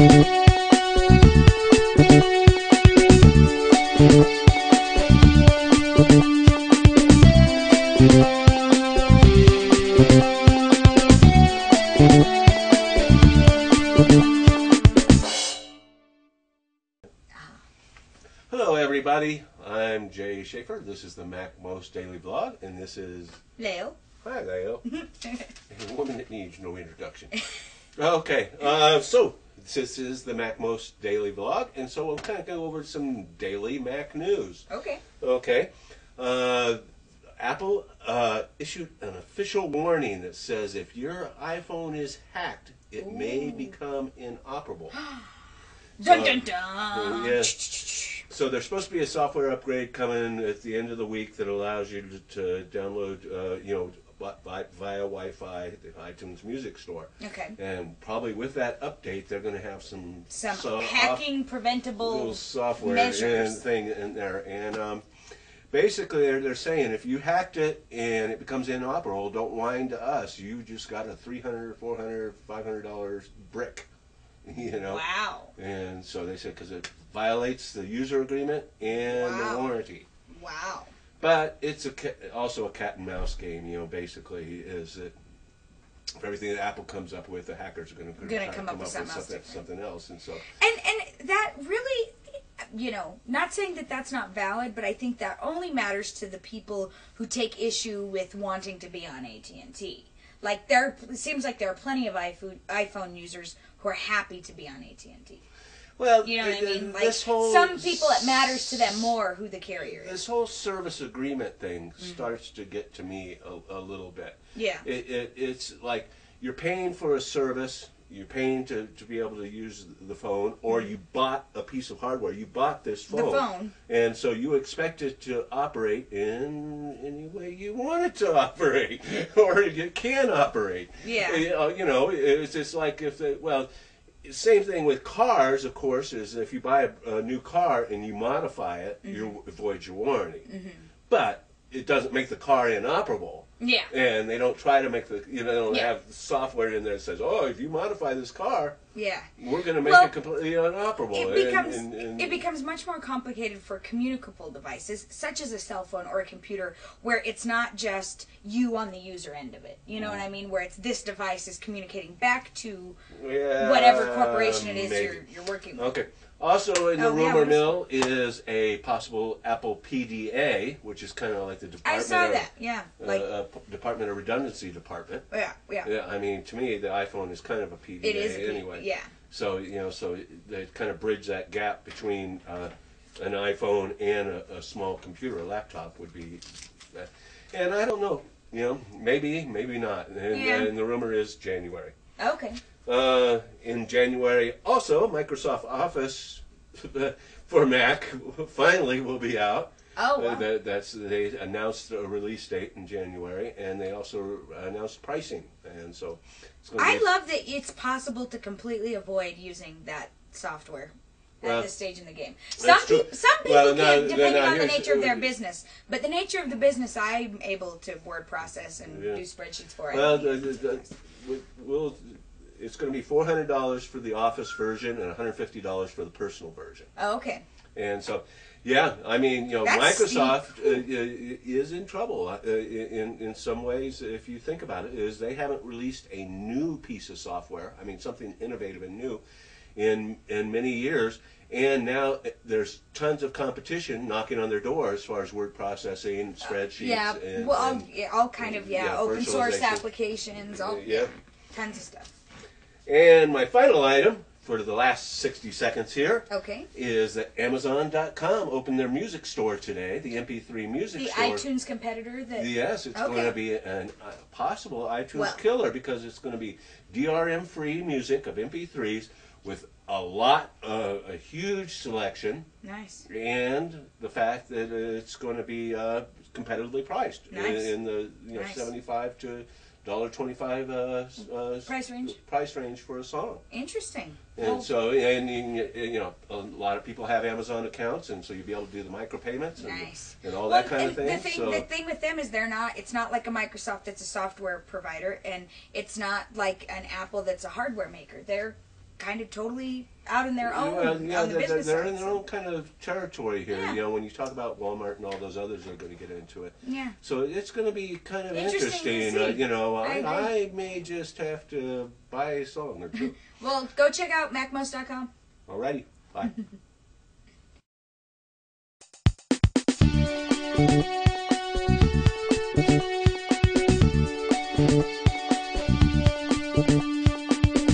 Hello everybody, I'm Jay Schaefer. This is the MacMost Daily Vlog, and this is... Leo. Hi Leo. A woman that needs no introduction. Okay, so this is the MacMost Daily Vlog, and so we'll kind of go over some daily Mac news. Okay. Okay. Apple issued an official warning that says if your iPhone is hacked, it may become inoperable. Dun dun dun! Yes. So there's supposed to be a software upgrade coming at the end of the week that allows you to download, via Wi-Fi, the iTunes Music Store. Okay. And probably with that update, they're going to have some hacking preventable software measures and thing in there. And basically, they're saying if you hacked it and it becomes inoperable, don't whine to us. You just got a $300, $400, $500 brick. Wow. And so they said because it violates the user agreement and the warranty. Wow. But it's also a cat and mouse game, basically, is that for everything that Apple comes up with, the hackers are going to come up with something else. And so. And that really, not saying that that's not valid, but I think that only matters to the people who take issue with wanting to be on AT&T. Like it seems like there are plenty of iPhone users who are happy to be on AT&T. Well, you know what I mean? Like some people, it matters to them more who the carrier is. This whole service agreement thing starts to get to me a little bit. Yeah. It's like you're paying for a service. You're paying to be able to use the phone, or you bought a piece of hardware. You bought this phone. The phone. And so you expect it to operate in any way you want it to operate, or it can operate. Yeah. It's just like same thing with cars, of course, is if you buy a new car and you modify it, you avoid your warranty. But it doesn't make the car inoperable. Yeah. And they don't try to make they don't have software in there that says, oh, if you modify this car, we're going to make it completely inoperable. It becomes much more complicated for communicable devices, such as a cell phone or a computer, where it's not just you on the user end of it. You know what I mean? Where it's this device is communicating back to whatever corporation it is you're working with. Okay. Also in the rumor mill is a possible Apple PDA, which is kind of like the Department Department of Redundancy Department. Yeah. I mean, to me, the iPhone is kind of a PDA anyway. Yeah. So so they kind of bridge that gap between an iPhone and a small computer, a laptop would be. And I don't know. Maybe not. And the rumor is January. Okay. In January, also, Microsoft Office for Mac finally will be out. Oh, wow. They announced a release date in January, and they also announced pricing. And so I love that it's possible to completely avoid using that software at this stage in the game. Some people can, depending on the nature of their business. But the nature of the business, I'm able to word process and do spreadsheets for it. It's going to be $400 for the Office version and $150 for the personal version. Oh, okay. And so, I mean, Microsoft is in trouble in some ways. If you think about it, is they haven't released a new piece of software. I mean, something innovative and new in many years. And now there's tons of competition knocking on their door as far as word processing, spreadsheets, all kind of open source applications, tons of stuff. And my final item for the last 60 seconds here is that Amazon.com opened their music store today, the MP3 music store. The iTunes competitor? Yes, it's going to be a possible iTunes killer because it's going to be DRM-free music of MP3s with a huge selection. Nice. And the fact that it's going to be competitively priced in the $75 to $1.25 price range for a song. Interesting. And so, a lot of people have Amazon accounts, and so you'll be able to do the micropayments and all that kind of thing. The thing with them is it's not like a Microsoft that's a software provider, and it's not like an Apple that's a hardware maker. They're kind of totally out in their own Well, yeah, on the business they're side, in their own kind of territory here. Yeah. You know, when you talk about Walmart and all those others are going to get into it. Yeah. So it's going to be kind of Interesting to interesting. see. You know, I I may just have to buy a song or two. Well, go check out MacMost.com. Alrighty, bye.